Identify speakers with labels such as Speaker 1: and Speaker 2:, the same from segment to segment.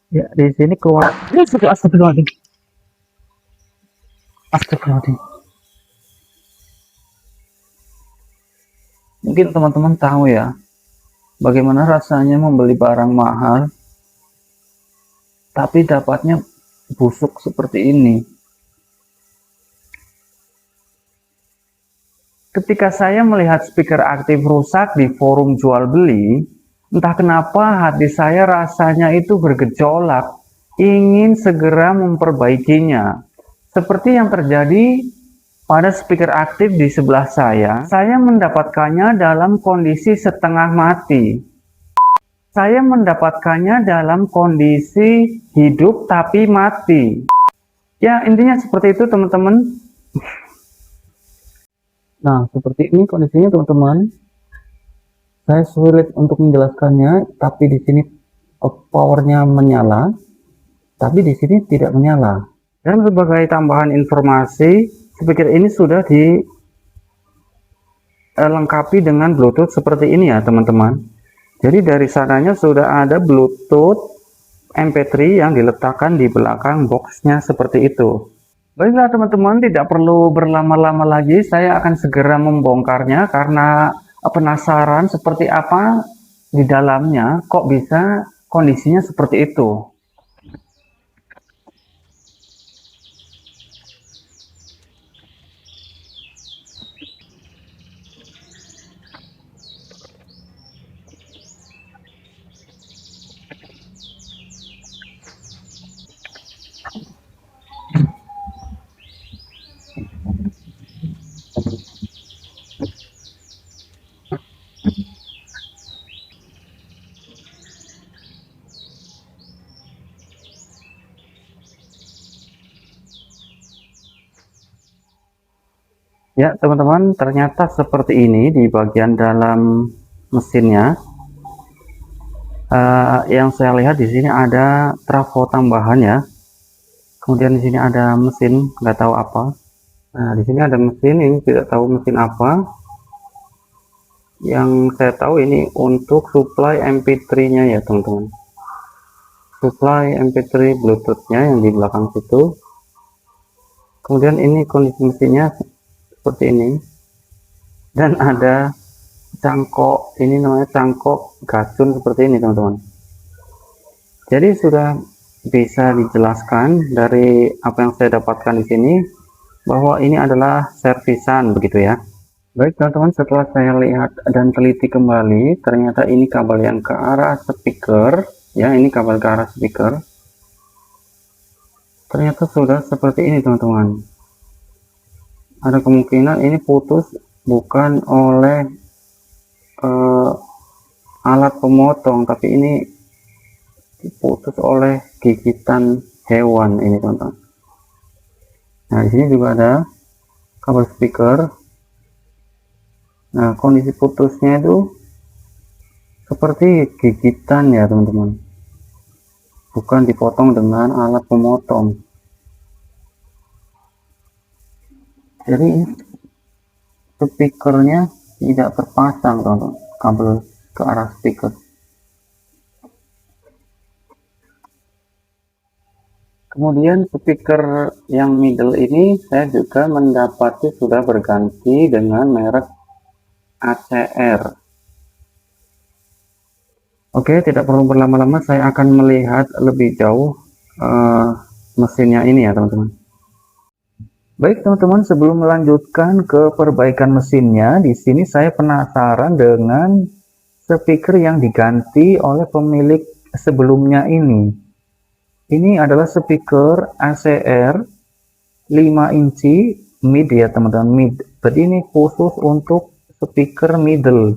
Speaker 1: Ya, di sini keluar. Astagfirullahaladzim. Astagfirullahaladzim. Mungkin teman-teman tahu ya, bagaimana rasanya membeli barang mahal, tapi dapatnya busuk seperti ini. Ketika saya melihat speaker aktif rusak di forum jual beli, entah kenapa hati saya rasanya itu bergejolak, ingin segera memperbaikinya. Seperti yang terjadi pada speaker aktif di sebelah saya mendapatkannya dalam kondisi setengah mati. Saya mendapatkannya dalam kondisi hidup tapi mati. Ya, intinya seperti itu, teman-teman. Nah, seperti ini kondisinya, teman-teman. Saya sulit untuk menjelaskannya, tapi di sini powernya menyala, tapi di sini tidak menyala. Dan sebagai tambahan informasi, speaker ini sudah dilengkapi dengan Bluetooth seperti ini ya, teman-teman. Jadi dari sananya sudah ada Bluetooth MP3 yang diletakkan di belakang boxnya seperti itu. Baiklah teman-teman, tidak perlu berlama-lama lagi, saya akan segera membongkarnya karena penasaran seperti apa di dalamnya, kok bisa kondisinya seperti itu. Ya teman-teman, ternyata seperti ini di bagian dalam mesinnya. Yang saya lihat di sini ada trafo tambahan ya. Kemudian di sini ada mesin, nggak tahu apa. Nah, di sini ada mesin, ini tidak tahu mesin apa. Yang saya tahu ini untuk supply MP3-nya ya teman-teman. Supply MP3 Bluetooth-nya yang di belakang situ. Kemudian ini kondisi mesinnya seperti ini. Dan ada cangkok, ini namanya cangkok gacun seperti ini teman-teman. Jadi sudah bisa dijelaskan dari apa yang saya dapatkan di sini bahwa ini adalah servisan begitu ya. Baik teman-teman, setelah saya lihat dan teliti kembali, ternyata ini kabel yang ke arah speaker ya, ini kabel ke arah speaker. Ternyata sudah seperti ini teman-teman. Ada kemungkinan ini putus bukan oleh alat pemotong, tapi ini diputus oleh gigitan hewan ini teman-teman. Nah di sini juga ada kabel speaker. Nah kondisi putusnya itu seperti gigitan ya teman-teman, bukan dipotong dengan alat pemotong. Jadi speakernya tidak terpasang teman-teman, kabel ke arah speaker. Kemudian speaker yang middle ini saya juga mendapati sudah berganti dengan merek ACR. Oke, tidak perlu berlama-lama, saya akan melihat lebih jauh mesinnya ini ya teman-teman. Baik teman-teman, sebelum melanjutkan ke perbaikan mesinnya, di sini saya penasaran dengan speaker yang diganti oleh pemilik sebelumnya ini. Ini adalah speaker ACR 5 inci mid ya teman-teman, mid. Berarti ini khusus untuk speaker middle.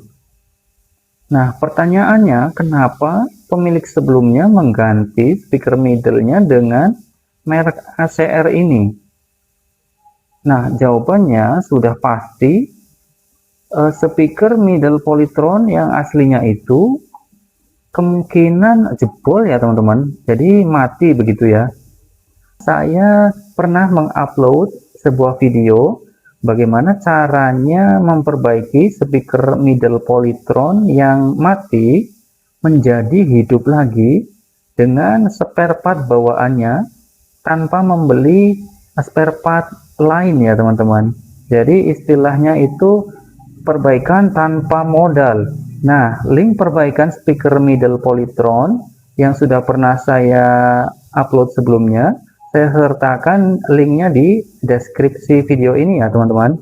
Speaker 1: Nah pertanyaannya, kenapa pemilik sebelumnya mengganti speaker middle-nya dengan merek ACR ini? Nah jawabannya sudah pasti, speaker middle Polytron yang aslinya itu kemungkinan jebol ya teman-teman, jadi mati begitu ya. Saya pernah mengupload sebuah video bagaimana caranya memperbaiki speaker middle Polytron yang mati menjadi hidup lagi dengan spare part bawaannya tanpa membeli spare part lain ya teman-teman. Jadi istilahnya itu perbaikan tanpa modal. Nah, link perbaikan speaker middle Polytron yang sudah pernah saya upload sebelumnya, saya sertakan linknya di deskripsi video ini ya teman-teman.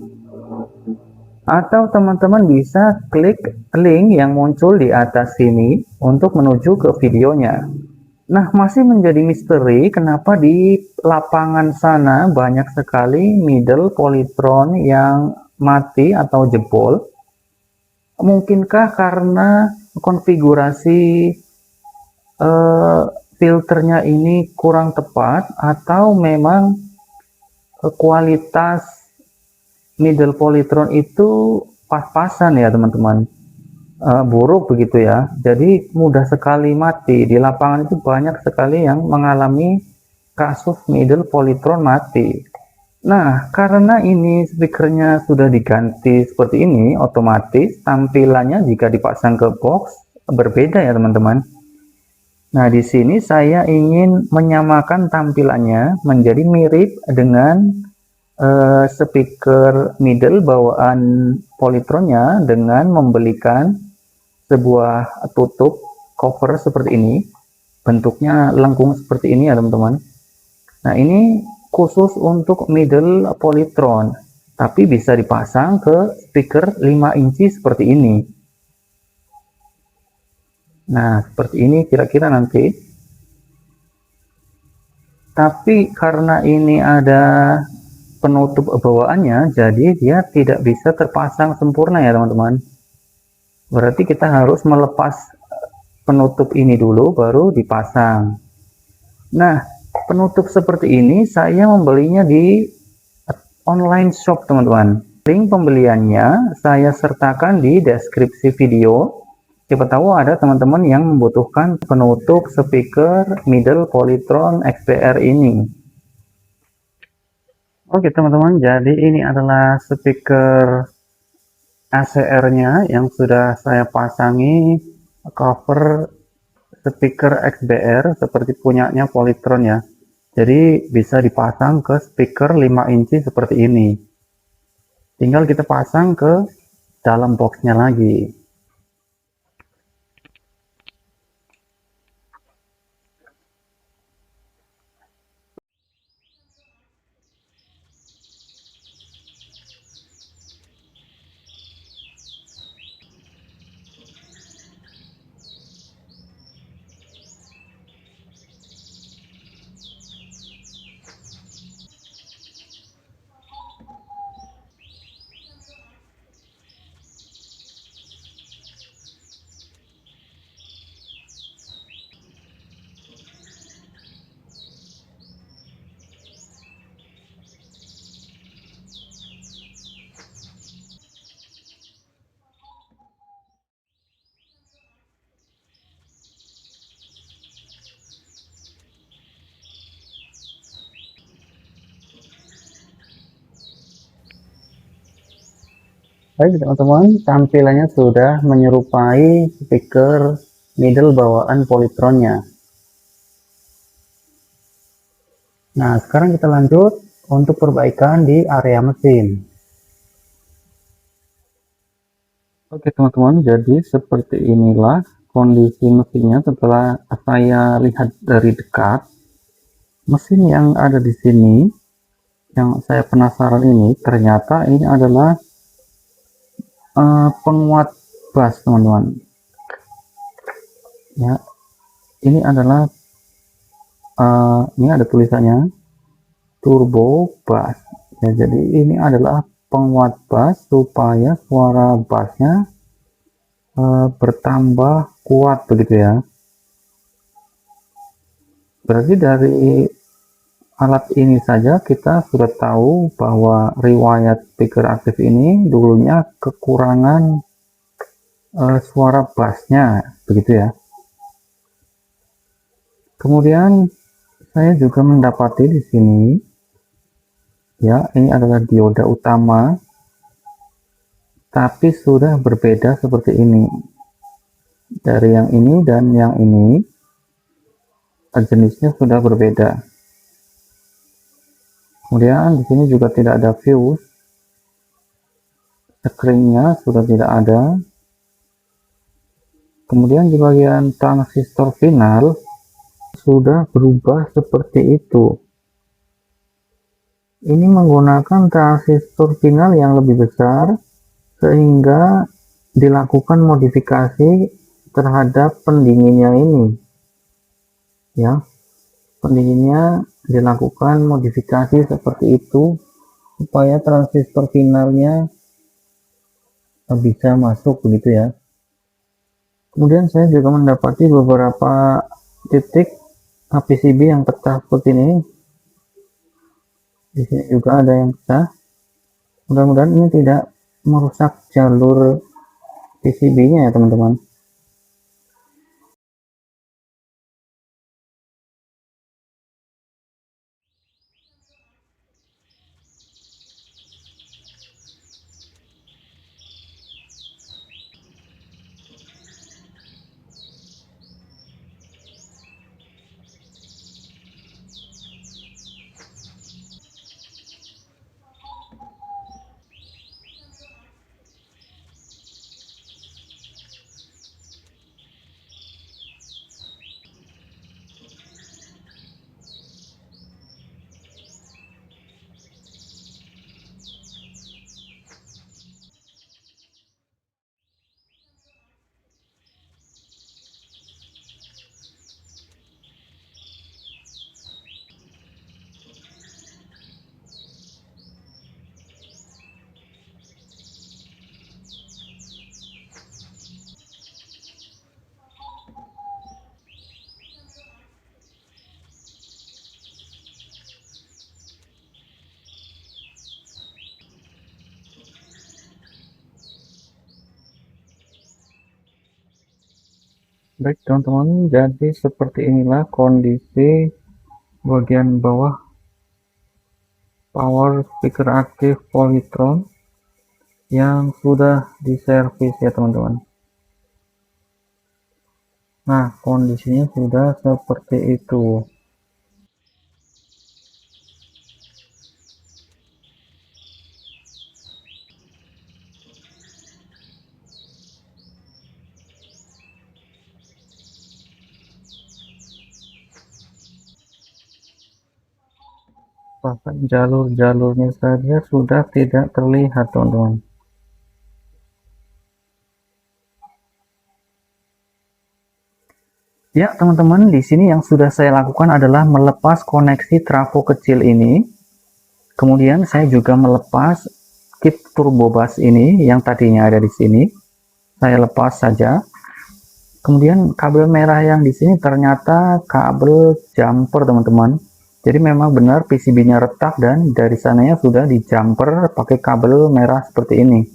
Speaker 1: Atau teman-teman bisa klik link yang muncul di atas sini untuk menuju ke videonya. Nah, masih menjadi misteri kenapa di lapangan sana banyak sekali middle Polytron yang mati atau jebol. Mungkinkah karena konfigurasi filternya ini kurang tepat, atau memang kualitas middle Polytron itu pas-pasan ya teman-teman, buruk begitu ya, jadi mudah sekali mati. Di lapangan itu banyak sekali yang mengalami kasus middle Polytron mati. Nah, karena ini speakernya sudah diganti seperti ini, otomatis tampilannya jika dipasang ke box berbeda ya teman-teman. Nah, di sini saya ingin menyamakan tampilannya menjadi mirip dengan speaker middle bawaan Polytronnya dengan membelikan sebuah tutup cover seperti ini, bentuknya lengkung seperti ini ya teman-teman. Nah, ini khusus untuk middle Polytron, tapi bisa dipasang ke speaker 5 inci seperti ini. Nah, seperti ini kira-kira nanti. Tapi karena ini ada penutup bawaannya, jadi dia tidak bisa terpasang sempurna ya teman-teman. Berarti kita harus melepas penutup ini dulu baru dipasang. Nah, penutup seperti ini saya membelinya di online shop teman-teman. Link pembeliannya saya sertakan di deskripsi video. Siapa tahu ada teman-teman yang membutuhkan penutup speaker middle Polytron XBR ini. Oke teman-teman, jadi ini adalah speaker ACR-nya yang sudah saya pasangi cover speaker XBR seperti punyanya Polytron ya. Jadi bisa dipasang ke speaker 5 inci seperti ini. Tinggal kita pasang ke dalam boxnya lagi. Baik teman-teman, tampilannya sudah menyerupai speaker middle bawaan Polytronnya. Nah, sekarang kita lanjut untuk perbaikan di area mesin. Oke teman-teman, jadi seperti inilah kondisi mesinnya setelah saya lihat dari dekat. Mesin yang ada di sini, yang saya penasaran ini, ternyata ini adalah penguat bass teman-teman ya. Ini adalah ini ada tulisannya turbo bass ya, jadi ini adalah penguat bass supaya suara bassnya bertambah kuat begitu ya. Berarti dari alat ini saja kita sudah tahu bahwa riwayat speaker aktif ini dulunya kekurangan suara bassnya begitu ya. Kemudian saya juga mendapati di sini ya, ini adalah dioda utama tapi sudah berbeda seperti ini dari yang ini dan yang ini. jenisnya sudah berbeda. Kemudian di sini juga tidak ada fuse, screen-nya sudah tidak ada. Kemudian di bagian transistor final sudah berubah seperti itu. Ini menggunakan transistor final yang lebih besar sehingga dilakukan modifikasi terhadap pendinginnya ini, ya. Pendinginnya dilakukan modifikasi seperti itu supaya transistor finalnya bisa masuk begitu ya. Kemudian saya juga mendapati beberapa titik PCB yang pecah seperti ini. Di sini juga ada yang pecah. Mudah-mudahan ini tidak merusak jalur PCB-nya ya teman-teman. Baik teman-teman, jadi seperti inilah kondisi bagian bawah power speaker aktif Polytron yang sudah diservis ya teman-teman. Nah, kondisinya sudah seperti itu. Bahkan jalur-jalurnya saja sudah tidak terlihat teman-teman. Ya teman-teman, di sini yang sudah saya lakukan adalah melepas koneksi trafo kecil ini. Kemudian saya juga melepas kit turbo bus ini yang tadinya ada di sini. Saya lepas saja. Kemudian kabel merah yang di sini ternyata kabel jumper teman-teman. Jadi memang benar PCB-nya retak dan dari sananya sudah di jumper pakai kabel merah seperti ini.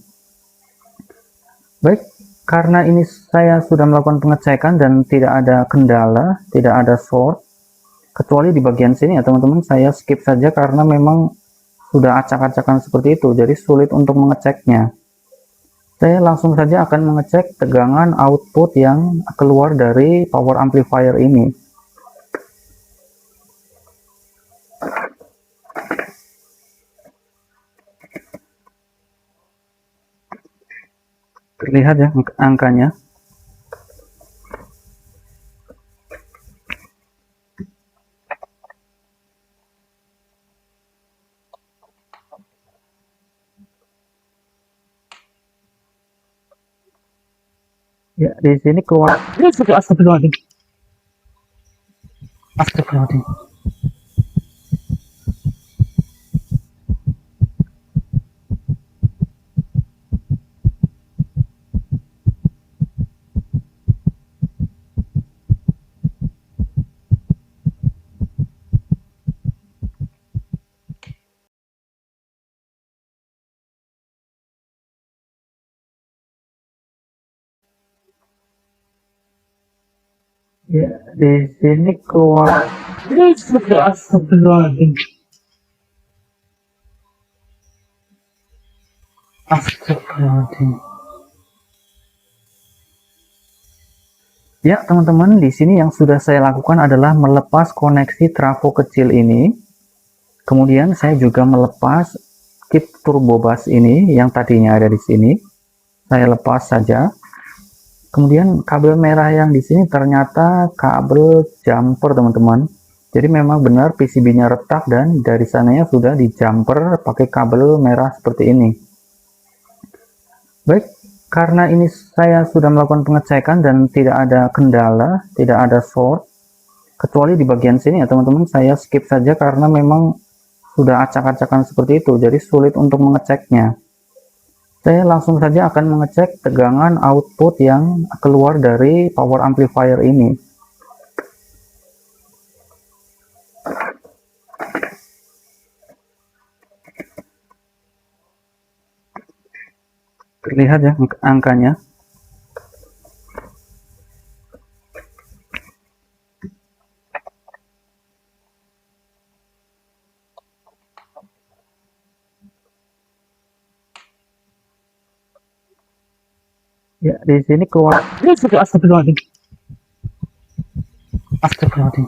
Speaker 1: Baik, karena ini saya sudah melakukan pengecekan dan tidak ada kendala, tidak ada short, kecuali di bagian sini ya teman-teman, saya skip saja karena memang sudah acak-acakan seperti itu, jadi sulit untuk mengeceknya. Saya langsung saja akan mengecek tegangan output yang keluar dari power amplifier ini. Terlihat ya angkanya. Ya, di sini keluar. Astagfirullahaladzim. Astagfirullahaladzim. Ya, di sini keluar. Astagfirullahaladzim. Astagfirullahaladzim. Ya, teman-teman, di sini yang sudah saya lakukan adalah melepas koneksi trafo kecil ini. Kemudian saya juga melepas kit turbo bus ini yang tadinya ada di sini. Saya lepas saja. Kemudian kabel merah yang di sini ternyata kabel jumper, teman-teman. Jadi memang benar PCB-nya retak dan dari sananya sudah di jumper pakai kabel merah seperti ini. Baik, karena ini saya sudah melakukan pengecekan dan tidak ada kendala, tidak ada short, kecuali di bagian sini ya teman-teman, saya skip saja karena memang sudah acak-acakan seperti itu, jadi sulit untuk mengeceknya. Saya langsung saja akan mengecek tegangan output yang keluar dari power amplifier ini. Terlihat ya angkanya. Ya, di sini keluar. Astagfirullahaladzim. Astagfirullahaladzim.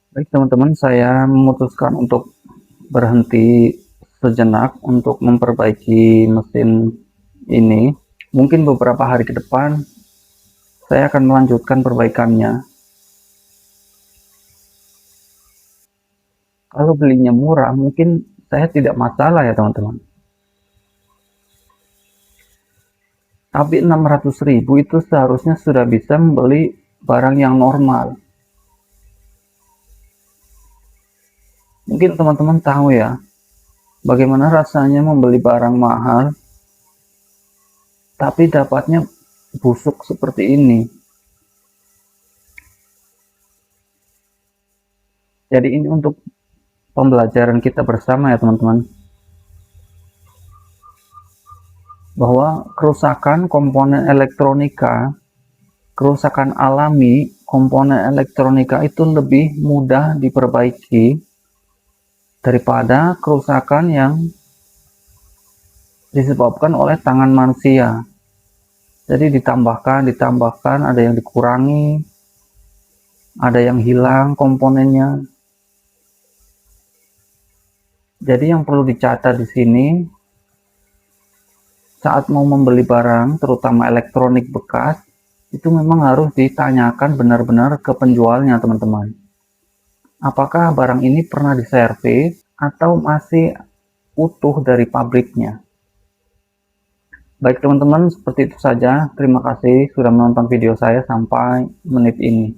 Speaker 1: Baik teman-teman, saya memutuskan untuk berhenti sejenak untuk memperbaiki mesin ini. Mungkin beberapa hari ke depan saya akan melanjutkan perbaikannya. Kalau belinya murah mungkin saya tidak masalah ya teman-teman. Tapi 600.000 itu seharusnya sudah bisa membeli barang yang normal. Mungkin teman-teman tahu ya, bagaimana rasanya membeli barang mahal, tapi dapatnya busuk seperti ini. Jadi ini untuk pembelajaran kita bersama ya teman-teman. Bahwa kerusakan komponen elektronika, kerusakan alami komponen elektronika itu lebih mudah diperbaiki daripada kerusakan yang disebabkan oleh tangan manusia. Jadi ditambahkan, ada yang dikurangi, ada yang hilang komponennya. Jadi yang perlu dicatat di sini, saat mau membeli barang, terutama elektronik bekas, itu memang harus ditanyakan benar-benar ke penjualnya, teman-teman. Apakah barang ini pernah diservis atau masih utuh dari pabriknya. Baik teman-teman, seperti itu saja. Terima kasih sudah menonton video saya sampai menit ini.